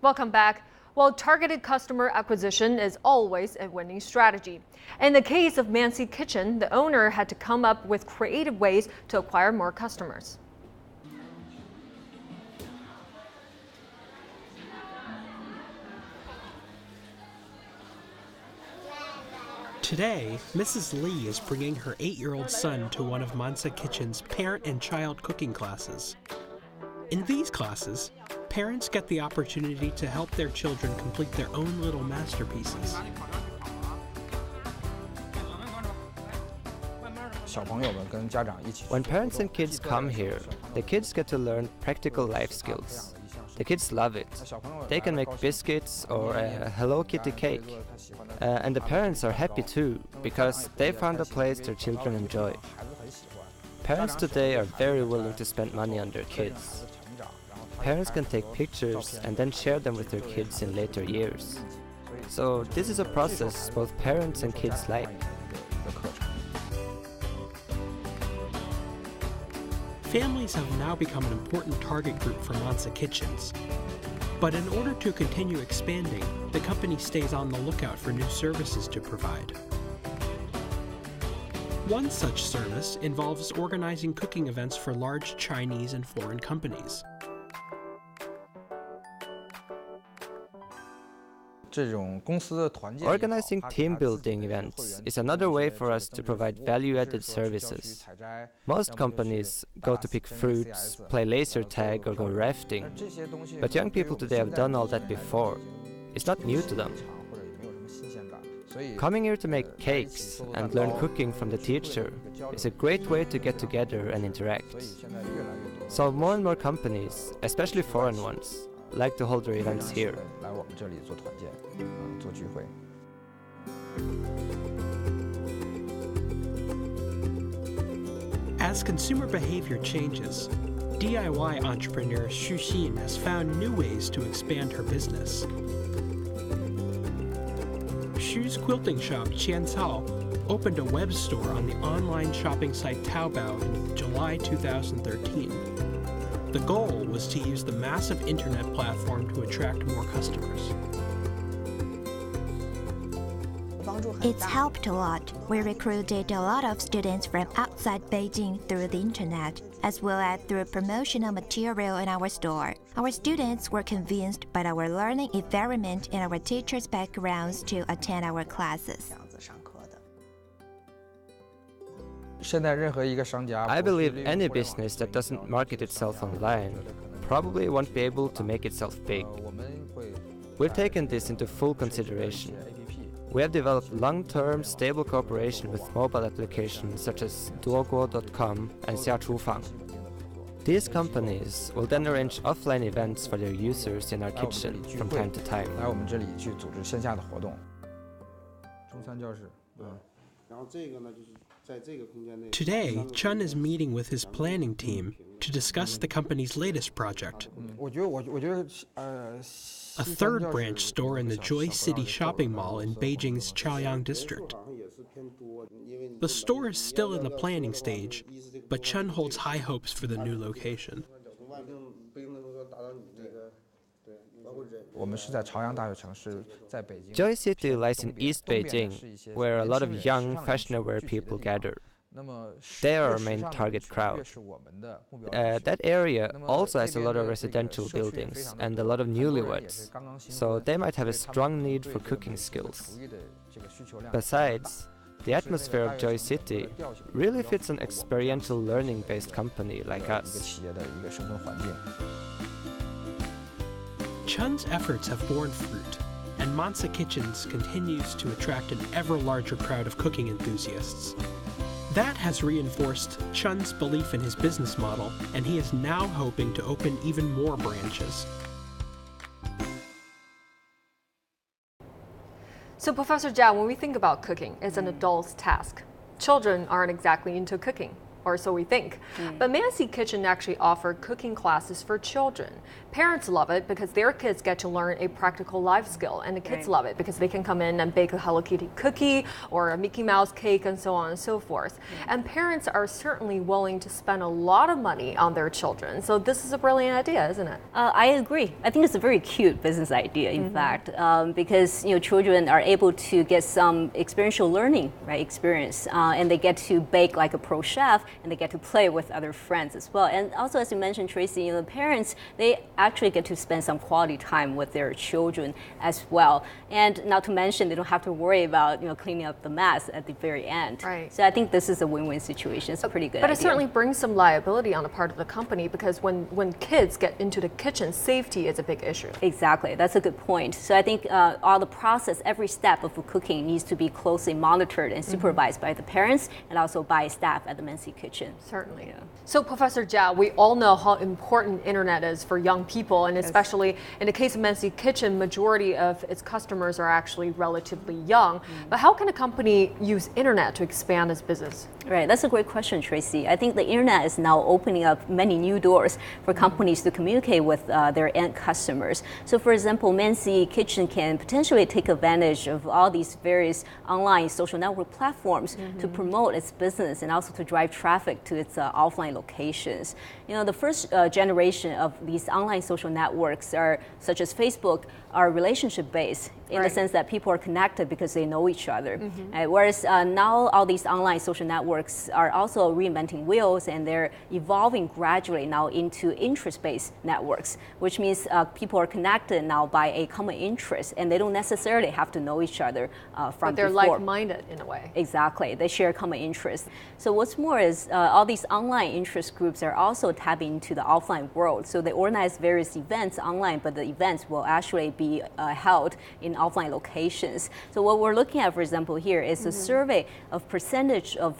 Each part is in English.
Welcome back. Well, targeted customer acquisition is always a winning strategy. In the case of Mansi Kitchen, the owner had to come up with creative ways to acquire more customers. Today, Mrs. Lee is bringing her 8-year-old son to one of Mansi Kitchen's parent and child cooking classes. In these classes, parents get the opportunity to help their children complete their own little masterpieces. When parents and kids come here, the kids get to learn practical life skills. The kids love it. They can make biscuits or a Hello Kitty cake. And the parents are happy too, because they found a place their children enjoy. Parents today are very willing to spend money on their kids. Parents can take pictures and then share them with their kids in later years. So this is a process both parents and kids like. Families have now become an important target group for Mansi Kitchens. But in order to continue expanding, the company stays on the lookout for new services to provide. One such service involves organizing cooking events for large Chinese and foreign companies. Organizing team-building events is another way for us to provide value-added services. Most companies go to pick fruits, play laser tag or go rafting, but young people today have done all that before. It's not new to them. Coming here to make cakes and learn cooking from the teacher is a great way to get together and interact. So more and more companies, especially foreign ones, like to hold their events here. As consumer behavior changes, DIY entrepreneur Xu Xin has found new ways to expand her business. Xu's quilting shop Chen Si opened a web store on the online shopping site Taobao in July 2013. The goal was to use the massive internet platform to attract more customers. It's helped a lot. We recruited a lot of students from outside Beijing through the internet, as well as through promotional material in our store. Our students were convinced by our learning environment and our teachers' backgrounds to attend our classes. I believe any business that doesn't market itself online probably won't be able to make itself big. We've taken this into full consideration. We have developed long-term, stable cooperation with mobile applications such as Duoguo.com and Xiachufang. These companies will then arrange offline events for their users in our kitchen from time to time. Today, Chen is meeting with his planning team to discuss the company's latest project. A third branch store in the Joy City shopping mall in Beijing's Chaoyang district. The store is still in the planning stage, but Chen holds high hopes for the new location. Joy City lies in East Beijing, where a lot of young, fashion-aware people gather. They are our main target crowd. That area also has a lot of residential buildings and a lot of newlyweds, so they might have a strong need for cooking skills. Besides, the atmosphere of Joy City really fits an experiential learning-based company like us. Chen's efforts have borne fruit, and Mansi Kitchens continues to attract an ever larger crowd of cooking enthusiasts. That has reinforced Chen's belief in his business model, and he is now hoping to open even more branches. So Professor Jia, when we think about cooking, it's an adult's task. Children aren't exactly into cooking. or so we think. But Mansi Kitchen actually offered cooking classes for children. Parents love it because their kids get to learn a practical life skill, and the kids love it because they can come in and bake a Hello Kitty cookie or a Mickey Mouse cake and so on and so forth. And parents are certainly willing to spend a lot of money on their children. So this is a brilliant idea, isn't it? I agree. I think it's a very cute business idea, in fact, because children are able to get some experiential learning, experience, and they get to bake like a pro chef, and they get to play with other friends as well. And also, as you mentioned, Tracy, the parents, they actually get to spend some quality time with their children as well. And not to mention, they don't have to worry about cleaning up the mess at the very end. Right. So I think this is a win-win situation. It's a pretty good But idea. it certainly brings some liability on the part of the company, because when kids get into the kitchen, safety is a big issue. Exactly, that's a good point. So I think all the process, every step of cooking needs to be closely monitored and supervised by the parents and also by staff at the Mansi Kitchen. Certainly. Yeah. So Professor Jia, we all know how important internet is for young people, and especially in the case of Mansi Kitchen, majority of its customers are actually relatively young. But how can a company use internet to expand its business? Right, that's a great question, Tracy. I think the internet is now opening up many new doors for companies to communicate with their end customers. So for example, Mansi Kitchen can potentially take advantage of all these various online social network platforms to promote its business and also to drive traffic to its offline locations. The first generation of these online social networks are, such as Facebook, are relationship based in the sense that people are connected because they know each other. Whereas now all these online social networks are also reinventing wheels, and they're evolving gradually now into interest-based networks, which means people are connected now by a common interest, and they don't necessarily have to know each other from But they're before. like-minded in a way. Exactly, they share common interests. So what's more is all these online interest groups are also tapping into the offline world. So they organize various events online, but the events will actually be held in offline locations. So what we're looking at, for example, here is a survey of percentage of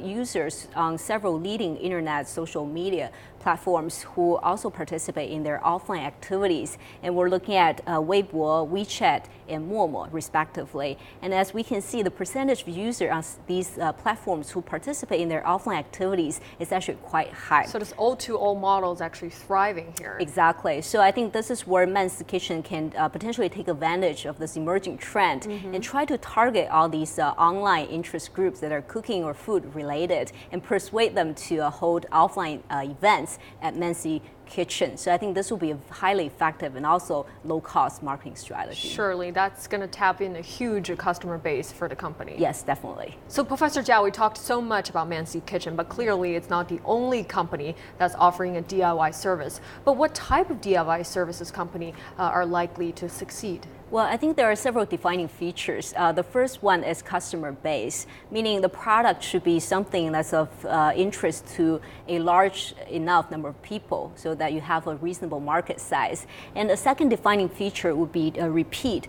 users on several leading internet social media platforms who also participate in their offline activities. And we're looking at Weibo, WeChat, and Momo, respectively. And as we can see, the percentage of users on these platforms who participate in their offline activities is actually quite high. So this O2O model is actually thriving here. Exactly. So I think this is where Mansi Kitchen can potentially take advantage of this emerging trend and try to target all these online interest groups that are cooking or food related and persuade them to hold offline events at Mansi Kitchen. So I think this will be a highly effective and also low-cost marketing strategy. Surely that's going to tap in a huge customer base for the company. Yes, definitely. So Professor Jia, we talked so much about Mansi Kitchen, but clearly it's not the only company that's offering a DIY service. But what type of DIY services company are likely to succeed? Well, I think there are several defining features. The first one is customer base, meaning the product should be something that's of interest to a large enough number of people so that you have a reasonable market size. And the second defining feature would be a repeat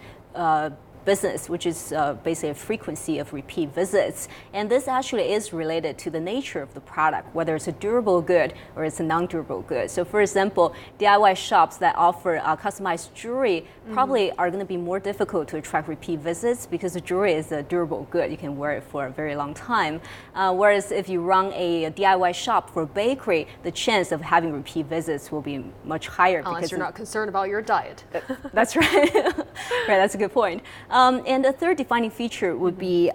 business, which is basically a frequency of repeat visits. And this actually is related to the nature of the product, whether it's a durable good or it's a non-durable good. So for example, DIY shops that offer customized jewelry probably are going to be more difficult to attract repeat visits because the jewelry is a durable good. You can wear it for a very long time. Whereas if you run a DIY shop for bakery, the chance of having repeat visits will be much higher. Unless because you're not concerned about your diet. That's right. Right, that's a good point. And the third defining feature would be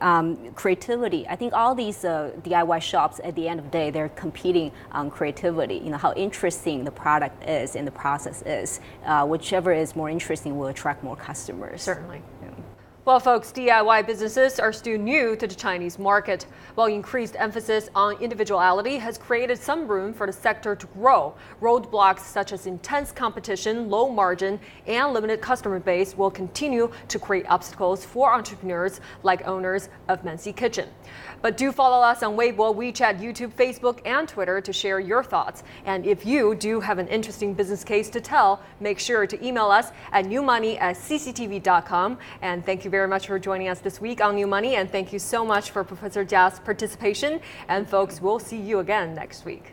creativity. I think all these DIY shops, at the end of the day, they're competing on creativity. How interesting the product is and the process is. Whichever is more interesting will attract more customers. Certainly. Well, folks, DIY businesses are still new to the Chinese market, while increased emphasis on individuality has created some room for the sector to grow. Roadblocks such as intense competition, low margin, and limited customer base will continue to create obstacles for entrepreneurs like owners of Mansi Kitchen. But do follow us on Weibo, WeChat, YouTube, Facebook, and Twitter to share your thoughts. And if you do have an interesting business case to tell, make sure to email us at newmoney@cctv.com. And thank you very much for joining us this week on New Money. And thank you so much for Professor Jia's participation. And folks, we'll see you again next week.